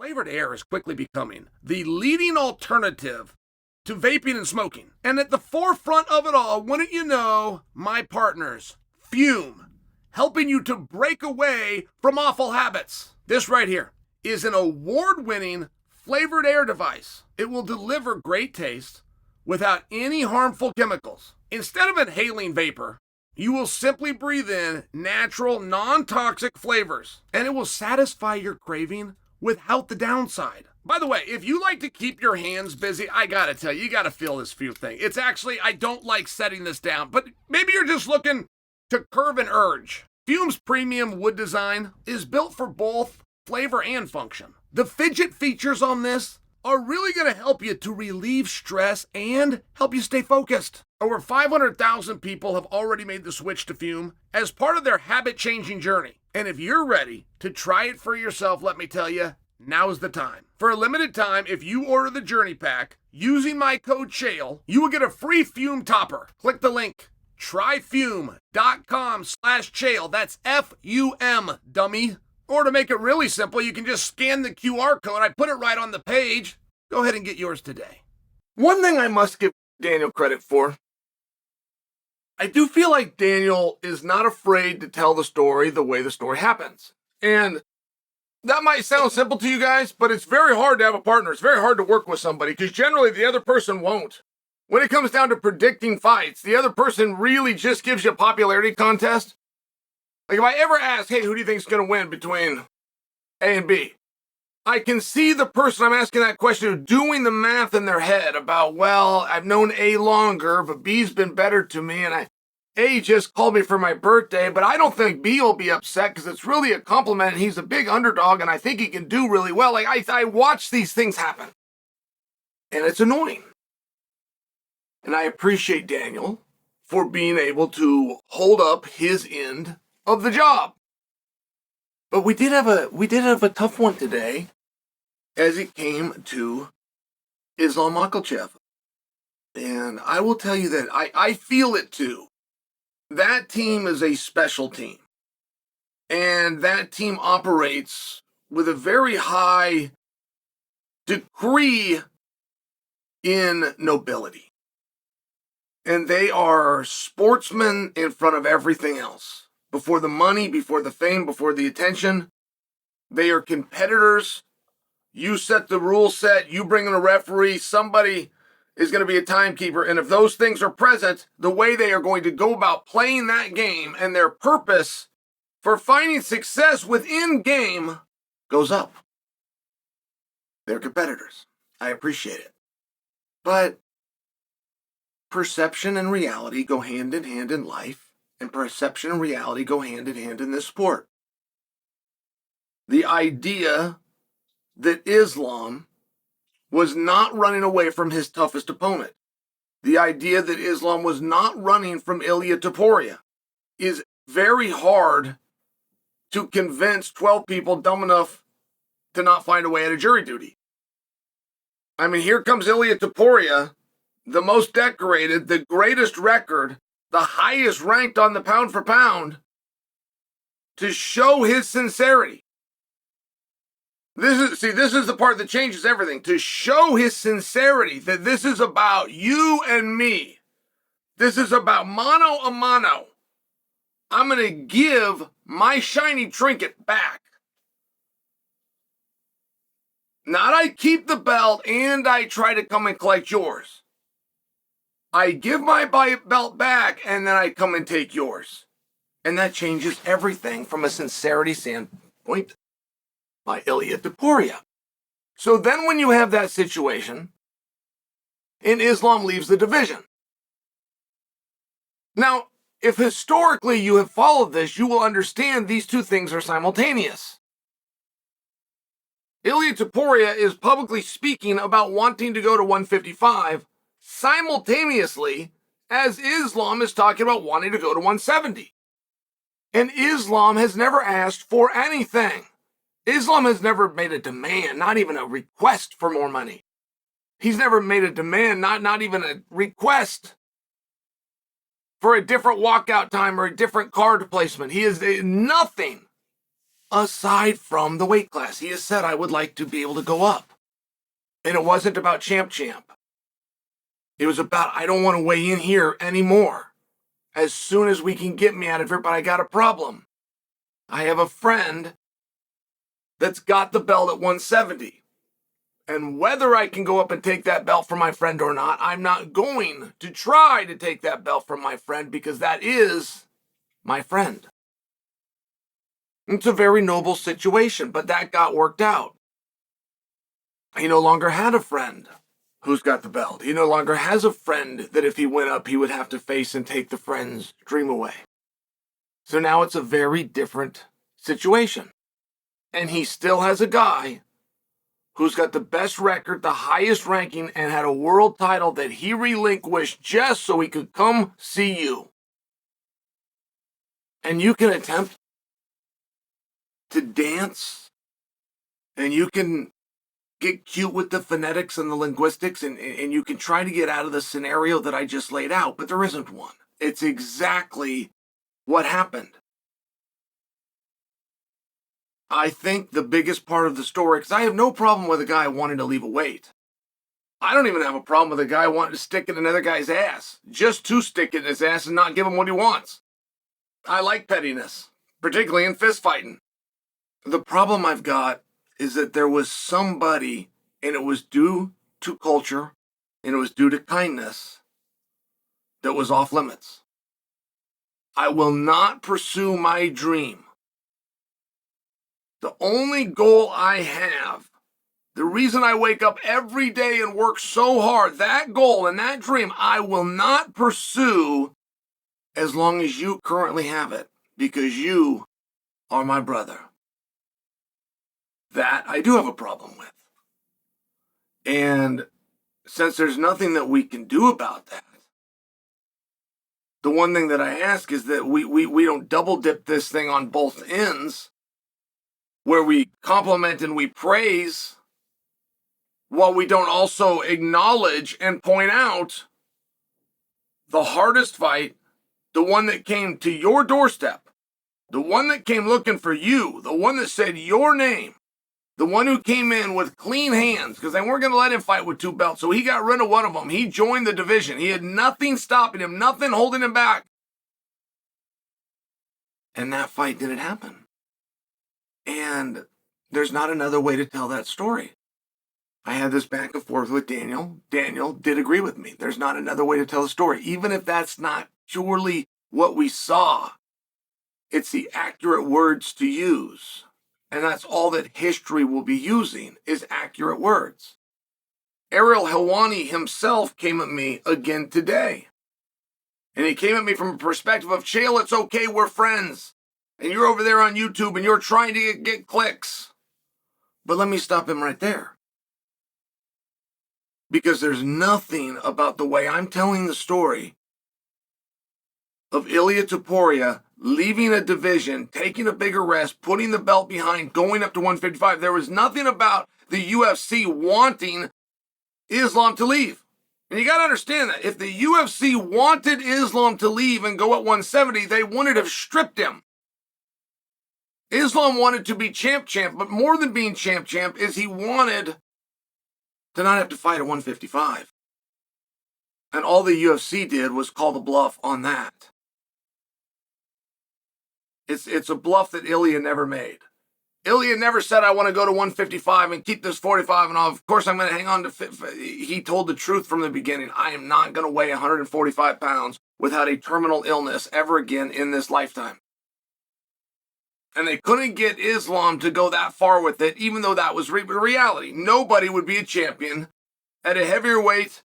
Flavored air is quickly becoming the leading alternative to vaping and smoking. And at the forefront of it all, wouldn't you know, my partners, Fume, helping you to break away from awful habits. This right here is an award-winning flavored air device. It will deliver great taste without any harmful chemicals. Instead of inhaling vapor, you will simply breathe in natural, non-toxic flavors, and it will satisfy your craving without the downside. By the way, if you like to keep your hands busy, I gotta tell you, you gotta feel this Fume thing. It's actually, I don't like setting this down, but maybe you're just looking to curve an urge. Fume's premium wood design is built for both flavor and function. The fidget features on this are really going to help you to relieve stress and help you stay focused. Over 500,000 people have already made the switch to Fume as part of their habit-changing journey. And if you're ready to try it for yourself, let me tell you, now's the time. For a limited time, if you order the Journey Pack using my code Chael, you will get a free Fume topper. Click the link. Tryfume.com/Chael. That's F-U-M, dummy. Or to make it really simple, you can just scan the QR code. I put it right on the page. Go ahead and get yours today. One thing I must give Daniel credit for, I do feel like Daniel is not afraid to tell the story the way the story happens. And that might sound simple to you guys, but it's very hard to have a partner. It's very hard to work with somebody because generally the other person won't. When it comes down to predicting fights, the other person really just gives you a popularity contest. Like if I ever ask, hey, who do you think is going to win between A and B? I can see the person I'm asking that question doing the math in their head about, well, I've known A longer, but B's been better to me, and A just called me for my birthday, but I don't think B will be upset because it's really a compliment, and he's a big underdog, and I think he can do really well. Like I watch these things happen, and it's annoying. And I appreciate Daniel for being able to hold up his end of the job. But we did have a tough one today as it came to Islam Makhachev. And I will tell you that I feel it too. That team is a special team. And that team operates with a very high degree in nobility. And they are sportsmen in front of everything else. Before the money, before the fame, before the attention. They are competitors. You set the rule set, you bring in a referee, somebody is going to be a timekeeper. And if those things are present, the way they are going to go about playing that game and their purpose for finding success within game goes up. They're competitors. I appreciate it. But perception and reality go hand in hand in life, and perception and reality go hand in hand in this sport. The idea that Islam was not running away from his toughest opponent, the idea that Islam was not running from Ilia Topuria, is very hard to convince 12 people dumb enough to not find a way out of jury duty. I mean, here comes Ilia Topuria, the most decorated, the greatest record, the highest ranked on the pound for pound, to show his sincerity. This is the part that changes everything. To show his sincerity that this is about you and me. This is about mano a mano. I'm going to give my shiny trinket back. Not I keep the belt and I try to come and collect yours. I give my belt back and then I come and take yours. And that changes everything from a sincerity standpoint by Ilia Topuria. So then when you have that situation, and Islam leaves the division. Now, if historically you have followed this, you will understand these two things are simultaneous. Ilia Topuria is publicly speaking about wanting to go to 155 simultaneously as Islam is talking about wanting to go to 170. And Islam has never asked for anything. Islam has never made a demand, not even a request for more money. He's never made a demand, not even a request for a different walkout time or a different card placement. He is nothing aside from the weight class. He has said, I would like to be able to go up. And it wasn't about champ. It was about, I don't want to weigh in here anymore. As soon as we can get me out of here, but I got a problem. I have a friend that's got the belt at 170. And whether I can go up and take that belt from my friend or not, I'm not going to try to take that belt from my friend because that is my friend. It's a very noble situation, but that got worked out. He no longer had a friend who's got the belt. He no longer has a friend that if he went up, he would have to face and take the friend's dream away. So now it's a very different situation. And he still has a guy who's got the best record, the highest ranking, and had a world title that he relinquished just so he could come see you. And you can attempt to dance, and you can get cute with the phonetics and the linguistics, and you can try to get out of the scenario that I just laid out, but there isn't one. It's exactly what happened. I think the biggest part of the story, because I have no problem with a guy wanting to leave a weight. I don't even have a problem with a guy wanting to stick in another guy's ass, just to stick in his ass and not give him what he wants. I like pettiness, particularly in fist fighting. The problem I've got is that there was somebody, and it was due to culture, and it was due to kindness, that was off limits. I will not pursue my dream. The only goal I have, the reason I wake up every day and work so hard, that goal and that dream, I will not pursue as long as you currently have it, because you are my brother. That I do have a problem with. And since there's nothing that we can do about that, the one thing that I ask is that we don't double dip this thing on both ends, where we compliment and we praise, while we don't also acknowledge and point out the hardest fight, the one that came to your doorstep, the one that came looking for you, the one that said your name, the one who came in with clean hands, because they weren't going to let him fight with two belts, so he got rid of one of them. He joined the division. He had nothing stopping him, nothing holding him back. And that fight didn't happen. And there's not another way to tell that story. I had this back and forth with Daniel. Daniel did agree with me. There's not another way to tell the story. Even if that's not purely what we saw, it's the accurate words to use. And that's all that history will be using, is accurate words. Ariel Helwani himself came at me again today. And he came at me from a perspective of, Chael, it's okay, we're friends. And you're over there on YouTube and you're trying to get clicks. But let me stop him right there. Because there's nothing about the way I'm telling the story of Ilia Topuria leaving a division, taking a bigger rest, putting the belt behind, going up to 155. There was nothing about the UFC wanting Islam to leave. And you got to understand that. If the UFC wanted Islam to leave and go at 170, they wouldn't have stripped him. Islam wanted to be champ, but more than being champ is he wanted to not have to fight at 155. And all the UFC did was call the bluff on that. It's a bluff that Ilia never made. Ilia never said, I want to go to 155 and keep this 45 and all. Of course, I'm going to hang on to... He told the truth from the beginning. I am not going to weigh 145 pounds without a terminal illness ever again in this lifetime. And they couldn't get Islam to go that far with it, even though that was reality. Nobody would be a champion at a heavier weight,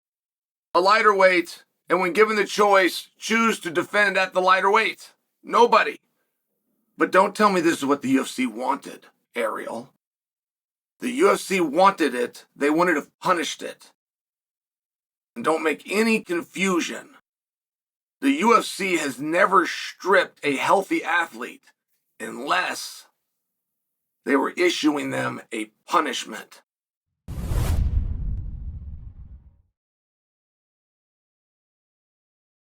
a lighter weight, and when given the choice, choose to defend at the lighter weight. Nobody. But don't tell me this is what the UFC wanted, Ariel. The UFC wanted it. They wouldn't have punished it. And don't make any confusion. The UFC has never stripped a healthy athlete unless they were issuing them a punishment.